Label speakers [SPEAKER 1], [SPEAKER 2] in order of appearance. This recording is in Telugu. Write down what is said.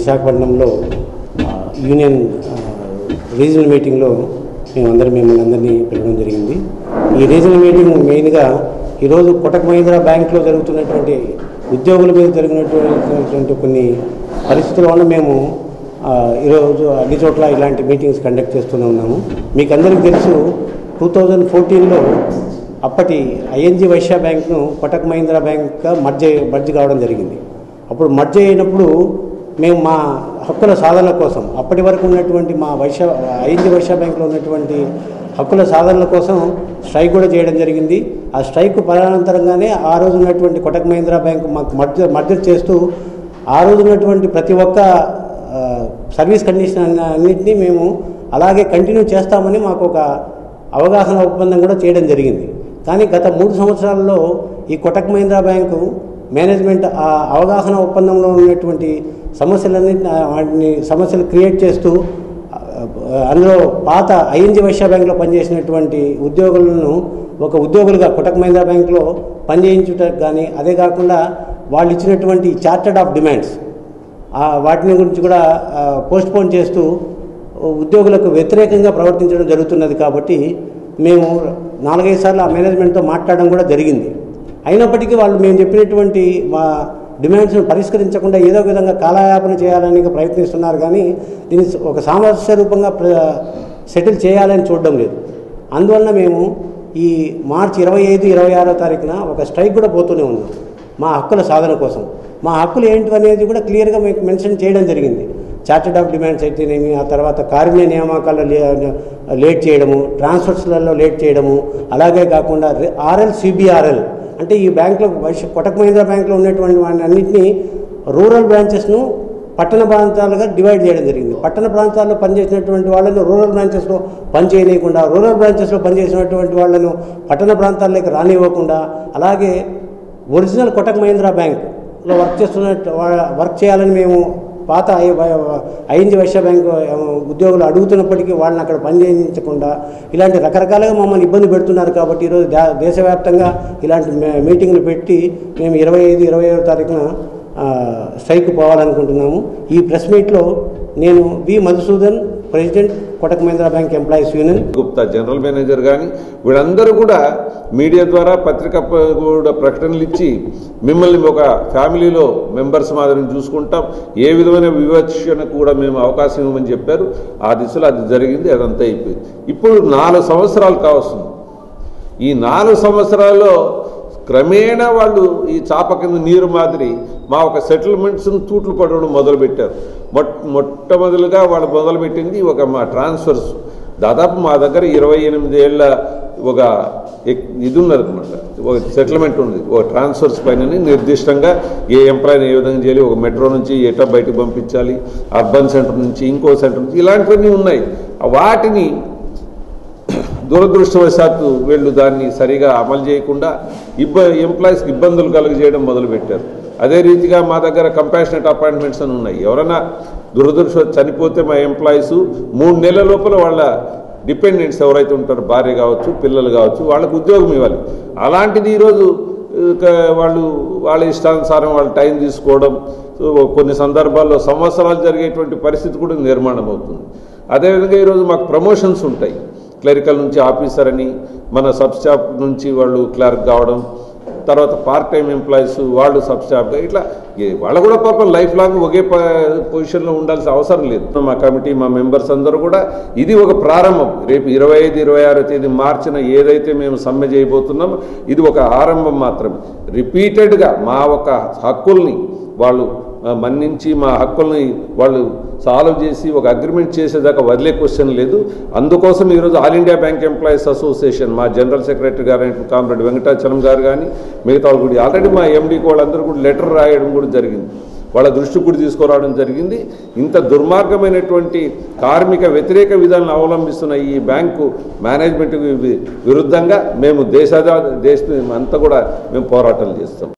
[SPEAKER 1] విశాఖపట్నంలో యూనియన్ రీజనల్ మీటింగ్లో మిమ్మల్ని అందరినీ పిలవడం జరిగింది. ఈ రీజనల్ మీటింగ్ మెయిన్గా ఈరోజు కోటక్ మహీంద్రా బ్యాంక్లో జరుగుతున్నటువంటి ఉద్యోగుల మీద జరిగినటువంటి కొన్ని పరిస్థితుల వల్ల మేము ఈరోజు అన్ని చోట్ల ఇలాంటి మీటింగ్స్ కండక్ట్ చేస్తూనే ఉన్నాము. మీకు అందరికీ తెలుసు 2014లో అప్పటి ఐఎన్జీ వైశ్య బ్యాంక్ను కోటక్ మహీంద్రా బ్యాంక్గా మర్జ్ కావడం జరిగింది. అప్పుడు మర్జ్ అయినప్పుడు మేము మా హక్కుల సాధన కోసం అప్పటి వరకు ఉన్నటువంటి మా ఐఎన్జీ వైశ్య బ్యాంక్లో ఉన్నటువంటి హక్కుల సాధనల కోసం స్ట్రైక్ కూడా చేయడం జరిగింది. ఆ స్ట్రైక్ పరానంతరంగానే ఆ రోజు ఉన్నటువంటి కోటక్ మహీంద్రా బ్యాంక్ మాకు మర్జర్ చేస్తూ ఆ రోజు ఉన్నటువంటి ప్రతి ఒక్క సర్వీస్ కండిషన్ అన్నింటినీ మేము అలాగే కంటిన్యూ చేస్తామని మాకు ఒక అవగాహన ఒప్పందం కూడా చేయడం జరిగింది. కానీ గత 3 సంవత్సరాల్లో ఈ కోటక్ మహీంద్రా బ్యాంకు మేనేజ్మెంట్ ఆ అవగాహన ఒప్పందంలో ఉన్నటువంటి సమస్యలు క్రియేట్ చేస్తూ అందులో పాత ఐఎన్జీ వైశ్య బ్యాంక్లో పనిచేసినటువంటి ఉద్యోగులను ఒక ఉద్యోగులుగా కోటక్ మహీంద్రా బ్యాంక్లో పనిచేయించుటకు కానీ, అదే కాకుండా వాళ్ళు ఇచ్చినటువంటి చార్టర్డ్ ఆఫ్ డిమాండ్స్ వాటిని గురించి కూడా పోస్ట్పోన్ చేస్తూ ఉద్యోగులకు వ్యతిరేకంగా ప్రవర్తించడం జరుగుతున్నది. కాబట్టి మేము 4-5 సార్లు ఆ మేనేజ్మెంట్తో మాట్లాడడం కూడా జరిగింది. అయినప్పటికీ వాళ్ళు మేము చెప్పినటువంటి మా డిమాండ్స్ను పరిష్కరించకుండా ఏదో విధంగా కాలయాపన చేయాలని ప్రయత్నిస్తున్నారు. కానీ దీన్ని ఒక సామరస్య రూపంగా సెటిల్ చేయాలని చూడడం లేదు. అందువలన మేము ఈ మార్చి 25-26 తారీఖున ఒక స్ట్రైక్ కూడా పోతూనే ఉన్నాం మా హక్కుల సాధన కోసం. మా హక్కులు ఏంటి అనేది కూడా క్లియర్గా మీకు మెన్షన్ చేయడం జరిగింది. చార్టర్డ్ ఆఫ్ డిమాండ్స్ అయితేనేమి, ఆ తర్వాత కారుణ్య నియామకాల్లో లేట్ చేయడము, ట్రాన్స్ఫర్స్లలో లేట్ చేయడము, అలాగే కాకుండా సిబిఆర్ఎల్ అంటే ఈ బ్యాంకులో కోటక్ మహీంద్రా బ్యాంకులో ఉన్నటువంటి వాటిని అన్నింటినీ రూరల్ బ్రాంచెస్ను పట్టణ ప్రాంతాలుగా డివైడ్ చేయడం జరిగింది. పట్టణ ప్రాంతాల్లో పనిచేసినటువంటి వాళ్ళను రూరల్ బ్రాంచెస్లో పనిచేయనీయకుండా, రూరల్ బ్రాంచెస్లో పనిచేసినటువంటి వాళ్ళను పట్టణ ప్రాంతాల్లోకి రానివ్వకుండా, అలాగే ఒరిజినల్ కోటక్ మహీంద్రా బ్యాంక్లో వర్క్ చేయాలని మేము పాత ఐఎన్జీ వైశ్య బ్యాంక్ ఉద్యోగులు అడుగుతున్నప్పటికీ వాళ్ళని అక్కడ పనిచేయించకుండా ఇలాంటి రకరకాలుగా మమ్మల్ని ఇబ్బంది పెడుతున్నారు. కాబట్టి ఈరోజు దేశవ్యాప్తంగా ఇలాంటి మీటింగ్లు పెట్టి మేము 25-26 తారీఖున స్ట్రైక్ పోవాలనుకుంటున్నాము. ఈ ప్రెస్ మీట్లో నేను V Madhusudan, president Kotak Mahindra bank employees union,
[SPEAKER 2] Gupta general manager కానీ వీళ్ళందరూ కూడా మీడియా ద్వారా పత్రిక కూడా ప్రకటనలు ఇచ్చి మిమ్మల్ని ఒక ఫ్యామిలీలో మెంబర్స్ మాదిరిని చూసుకుంటాం, ఏ విధమైన వివక్షణకు కూడా మేము అవకాశం ఇవ్వమని చెప్పారు. ఆ దిశలో అది జరిగింది, అదంతా అయిపోయింది. ఇప్పుడు 4 సంవత్సరాలు కావస్తుంది. ఈ 4 సంవత్సరాల్లో క్రమేణా వాళ్ళు ఈ చాప కింద నీరు మాదిరి మా ఒక సెటిల్మెంట్స్ను తూట్లు పడడం మొదలుపెట్టారు. మొట్టమొదలుగా వాళ్ళు మొదలుపెట్టింది మా ట్రాన్స్ఫర్స్. దాదాపు మా దగ్గర 28 ఏళ్ల ఒక ఇది ఉన్నదన్నమాట, ఒక సెటిల్మెంట్ ఉంది. ఒక ట్రాన్స్ఫర్స్ పైన నిర్దిష్టంగా ఏ ఎంప్లాయీని ఏ విధంగా చేయాలి, ఒక మెట్రో నుంచి ఎట్లా బయటకు పంపించాలి, అర్బన్ సెంటర్ నుంచి ఇంకో సెంటర్ నుంచి ఇలాంటివన్నీ ఉన్నాయి. వాటిని దురదృష్టవశాత్తు వీళ్ళు దాన్ని సరిగా అమలు చేయకుండా ఎంప్లాయీస్కి ఇబ్బందులు కలుగజేయడం మొదలుపెట్టారు. అదే రీతిగా మా దగ్గర కంపాషనేట్ అపాయింట్మెంట్స్ అని ఉన్నాయి. ఎవరైనా చనిపోతే మా ఎంప్లాయీస్ 3 నెలల లోపల వాళ్ళ డిపెండెంట్స్ ఎవరైతే ఉంటారో, భార్య కావచ్చు, పిల్లలు కావచ్చు, వాళ్ళకు ఉద్యోగం ఇవ్వాలి. అలాంటిది ఈరోజు వాళ్ళ ఇష్టానుసారం వాళ్ళ టైం తీసుకోవడం, కొన్ని సందర్భాల్లో సంవత్సరాలు జరిగేటువంటి పరిస్థితి కూడా నిర్మాణం అవుతుంది. అదేవిధంగా ఈరోజు మాకు ప్రమోషన్స్ ఉంటాయి. క్లరికల్ నుంచి ఆఫీసర్ అని, మన సబ్ స్టాఫ్ నుంచి వాళ్ళు క్లర్క్ కావడం, తర్వాత పార్ట్ టైం ఎంప్లాయీస్ వాళ్ళు సబ్ స్టాఫ్గా, ఇట్లా వాళ్ళు కూడా పాపం లైఫ్ లాంగ్ ఒకే పొజిషన్లో ఉండాల్సిన అవసరం లేదు. మా కమిటీ, మా మెంబర్స్ అందరూ కూడా ఇది ఒక ప్రారంభం. రేపు 25-26 తేదీ మార్చిన ఏదైతే మేము సమ్మె చేయబోతున్నామో ఇది ఒక ఆరంభం మాత్రమే. రిపీటెడ్గా మా ఒక హక్కుల్ని వాళ్ళు మన్నించి మా హక్కుల్ని వాళ్ళు సాల్వ్ చేసి ఒక అగ్రిమెంట్ చేసేదాకా వదిలే క్వశ్చన్ లేదు. అందుకోసం ఈరోజు all India bank employees association మా జనరల్ సెక్రటరీ గారు కామ్రేడ్ వెంకటాచలం గారు కానీ మిగతా వాళ్ళు కూడా ఆల్రెడీ మా ఎండీకి వాళ్ళందరూ కూడా లెటర్ రాయడం కూడా జరిగింది, వాళ్ళ దృష్టికి కూడా తీసుకురావడం జరిగింది. ఇంత దుర్మార్గమైనటువంటి కార్మిక వ్యతిరేక విధానాలను అవలంబిస్తున్న ఈ బ్యాంకు మేనేజ్మెంట్ విరుద్ధంగా మేము దేశం అంతా కూడా మేము పోరాటాలు చేస్తాం.